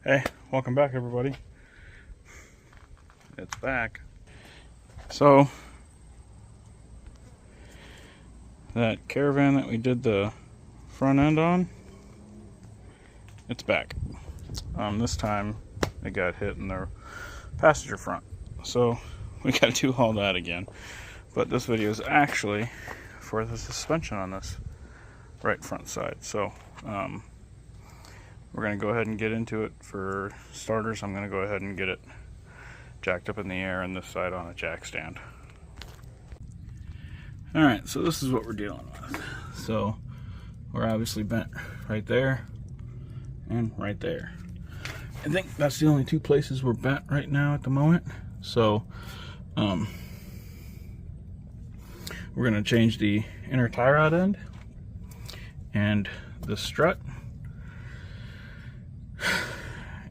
Hey, welcome back everybody. It's back. So that Caravan that we did the front end on, it's back. This time it got hit in the passenger front, so we got to do all that again. But this video is actually for the suspension on this right front side. So we're going to go ahead and get into it. For starters, I'm going to go ahead and get it jacked up in the air and this side on a jack stand. Alright, so this is what we're dealing with. So we're obviously bent right there and right there. I think that's the only two places we're bent right now at the moment. So we're going to change the inner tie rod end and the strut,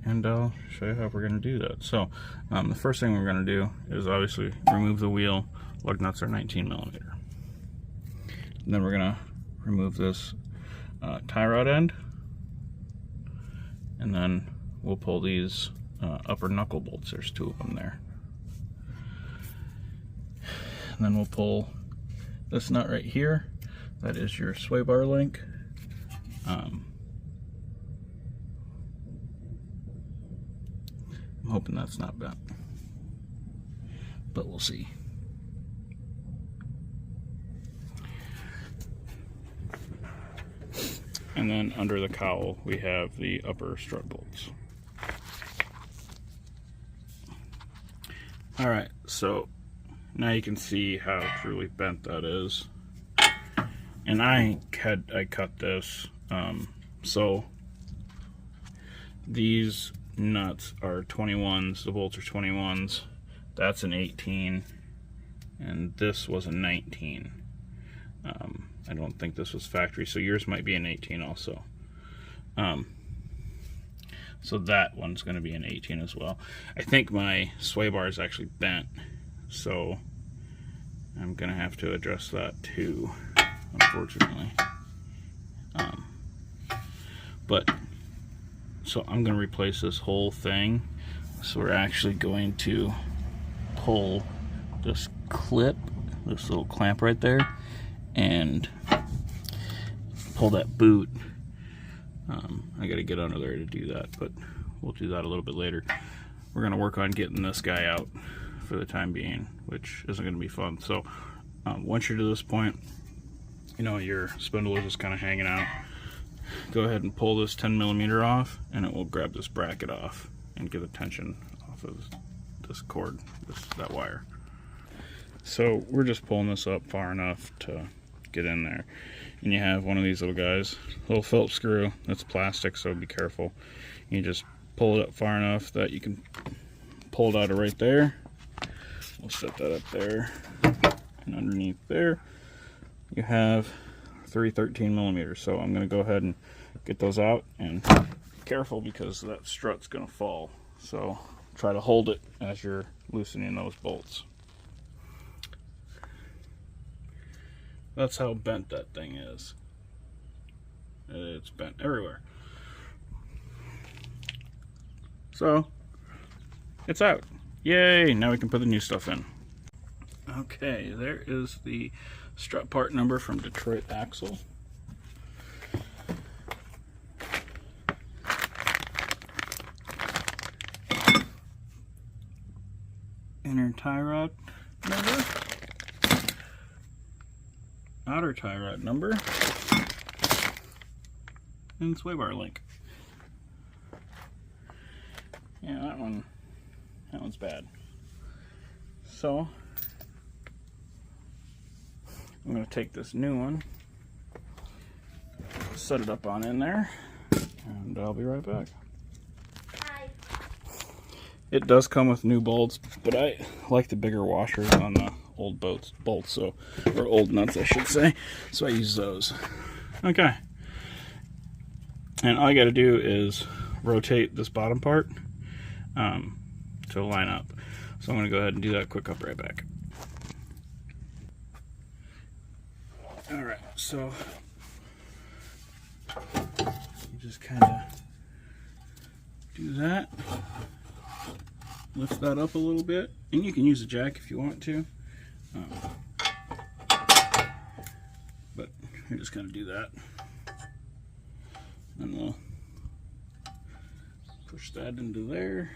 and I'll show you how we're going to do that. So the first thing we're going to do is obviously remove the wheel. Lug nuts are 19mm. And then we're going to remove this tie rod end, and then we'll pull these upper knuckle bolts. There's two of them there. And then we'll pull this nut right here. That is your sway bar link. I'm hoping that's not bent, but we'll see. And then under the cowl we have the upper strut bolts. Alright, so now you can see how truly bent that is. And I cut this, so these nuts are 21s, the bolts are 21s, that's an 18, and this was a 19. I don't think this was factory, so yours might be an 18 also. So that one's going to be an 18 as well. I think my sway bar is actually bent, so I'm going to have to address that too, unfortunately. But so I'm going to replace this whole thing. So we're actually going to pull this clip, this little clamp right there, and pull that boot. I got to get under there to do that, but we'll do that a little bit later. We're going to work on getting this guy out for the time being, which isn't going to be fun. So once you're to this point, you know your spindle is just kind of hanging out. Go ahead and pull this 10mm off, and it will grab this bracket off and get the tension off of this cord, that wire. So we're just pulling this up far enough to get in there. And you have one of these little guys, little Phillips screw. That's plastic, so be careful. You just pull it up far enough that you can pull it out of right there. We'll set that up there, and underneath there you have 3 13mm. So I'm going to go ahead and get those out, and be careful because that strut's going to fall. So try to hold it as you're loosening those bolts. That's how bent that thing is. It's bent everywhere. So it's out. Yay! Now we can put the new stuff in. Okay, there is the strut part number from Detroit Axle. Inner tie rod number. Outer tie rod number. And sway bar link. Yeah, that one's bad. So I'm going to take this new one, set it up on in there, and I'll be right back. Hi. It does come with new bolts, but I like the bigger washers on the old bolts, so, or old nuts I should say, so I use those. Okay. And all I got to do is rotate this bottom part to line up. So I'm going to go ahead and do that quick. I'll be right back. Alright, so you just kind of do do that. Lift that up a little bit, and you can use a jack if you want to. But you're just going to do that. And we'll push that into there.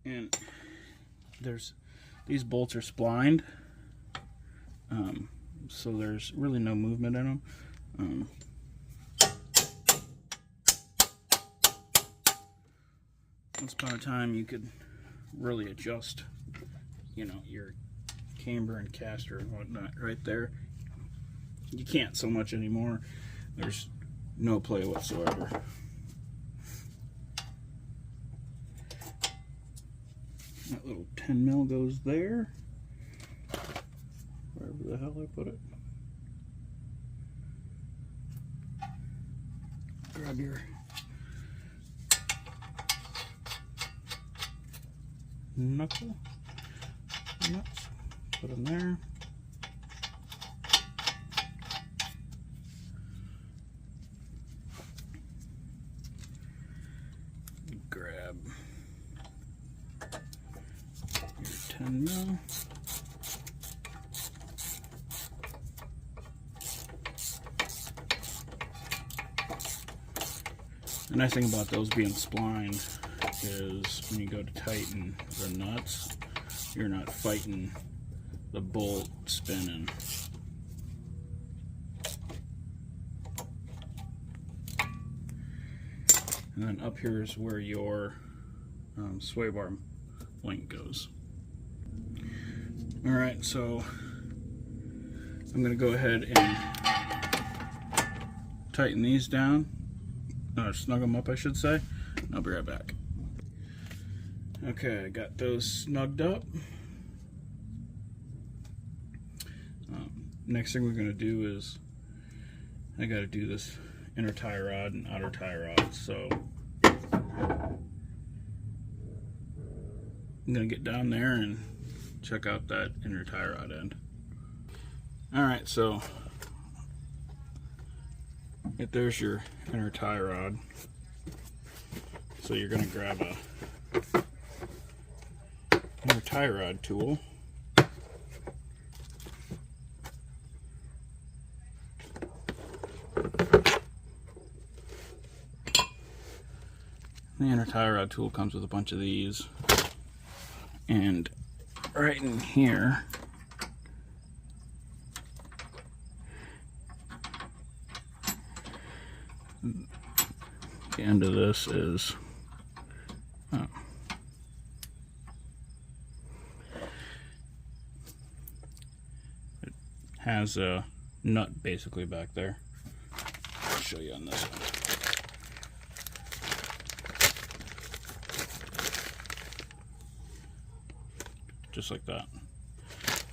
And these bolts are splined, so there's really no movement in them. Once upon a time, you could really adjust, you know, your camber and caster and whatnot right there. You can't so much anymore. There's no play whatsoever. That little 10 mil goes there, wherever the hell I put it. Grab your knuckle nuts, put them there. Grab your 10 mil. The nice thing about those being splined is when you go to tighten the nuts, you're not fighting the bolt spinning. And then up here is where your sway bar link goes. Alright, so I'm going to go ahead and tighten these down, snug them up I should say. I'll be right back. Okay, I got those snugged up. Next thing we're going to do is I got to do this inner tie rod and outer tie rod. So I'm going to get down there and check out that inner tie rod end. Alright, so there's your inner tie rod. So you're going to grab a inner tie rod tool. The inner tie rod tool comes with a bunch of these, and right in here the end of this is it has a nut basically back there. I'll show you on this one. Just like that.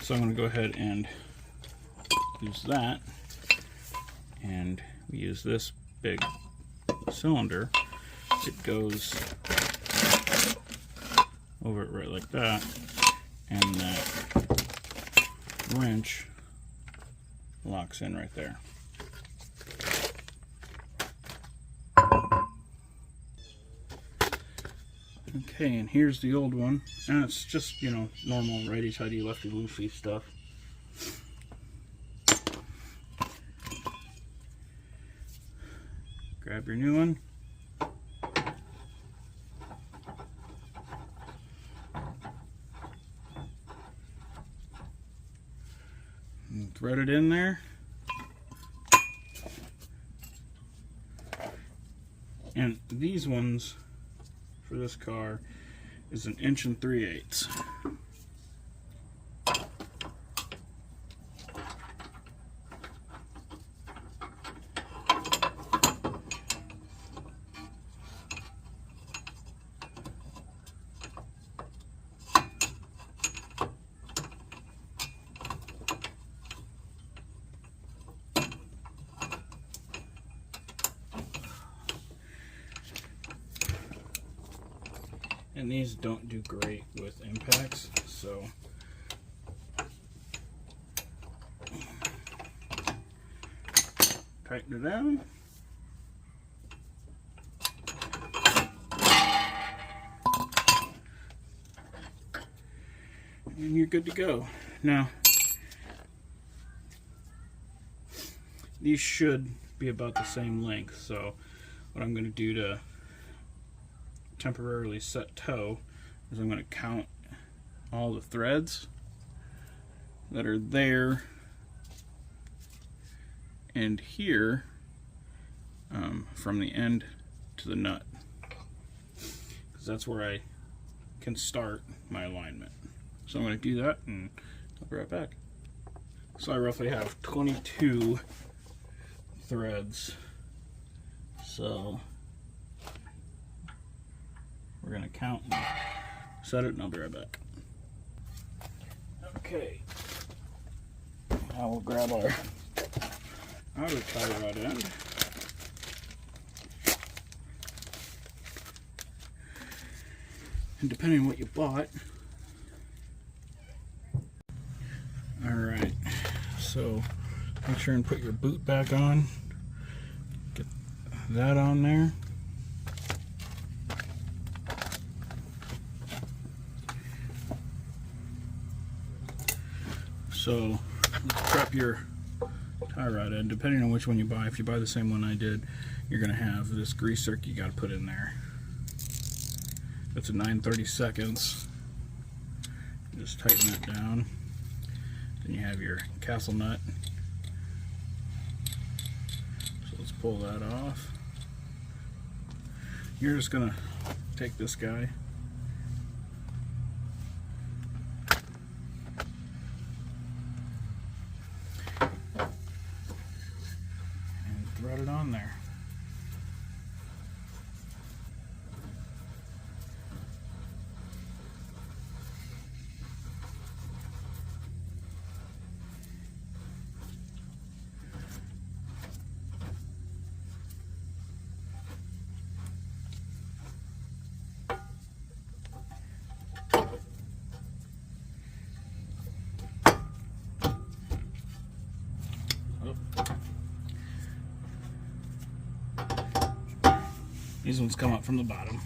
So I'm going to go ahead and use that, and we use this big cylinder. It goes over it right like that, and that wrench locks in right there. Okay, and here's the old one, and it's just, you know, normal righty-tighty, lefty-loosey stuff. Grab your new one. And thread it in there. And these ones for this car is 1 3/8 inches. And these don't do great with impacts, so Tighten it down. And you're good to go. Now, these should be about the same length, so what I'm going to do to temporarily set toe is I'm going to count all the threads that are there and here from the end to the nut, because that's where I can start my alignment. So I'm going to do that and I'll be right back. So I roughly have 22 threads, so we're going to count and set it and I'll be right back. Okay, now we'll grab our outer tie rod end. And depending on what you bought. Alright, so make sure and put your boot back on. Get that on there. So let's prep your tie rod end. Depending on which one you buy, if you buy the same one I did, you're going to have this grease zerk you got to put in there. It's a 9/32. Just tighten that down. Then you have your castle nut. So let's pull that off. You're just going to take this guy. And thread it on there. These ones come up from the bottom.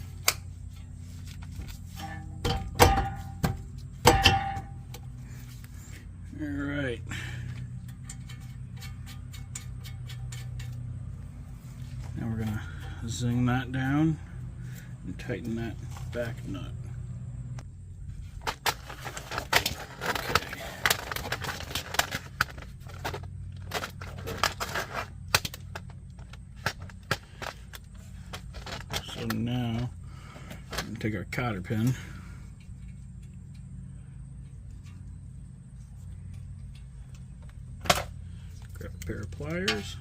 Alright. Now we're going to zing that down and tighten that back nut. So now, I'm going to take our cotter pin, grab a pair of pliers,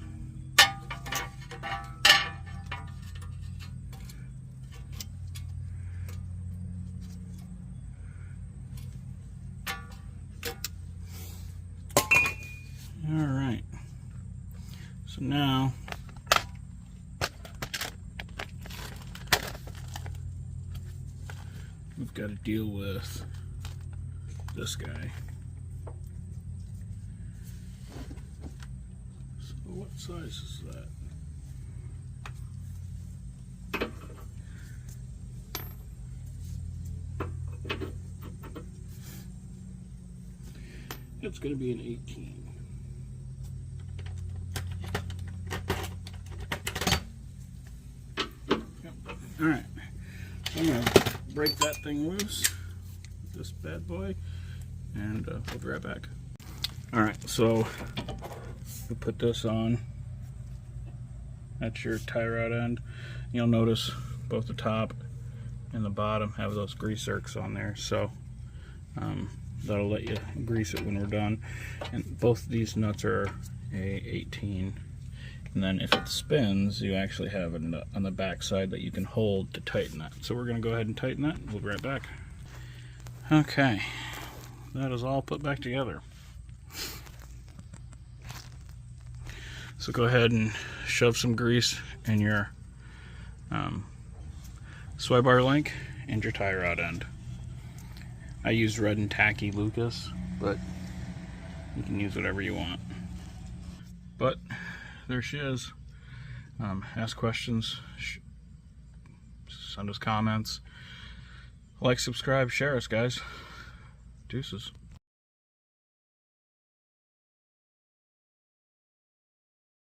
alright, so now we've got to deal with this guy. So what size is that? It's going to be an 18. Yep. Alright, so I'm going to break that thing loose, this bad boy, and we'll be right back. Alright, so we put this on. That's your tie rod end. You'll notice both the top and the bottom have those grease zerks on there, so that'll let you grease it when we're done. And both these nuts are a 18. And then if it spins, you actually have a nut on the back side that you can hold to tighten that. So we're going to go ahead and tighten that. We'll be right back. Okay, that is all put back together. So go ahead and shove some grease in your sway bar link and your tie rod end. I used red and tacky Lucas, but you can use whatever you want. But there she is. Ask questions, send us comments, like, subscribe, share us, guys. Deuces.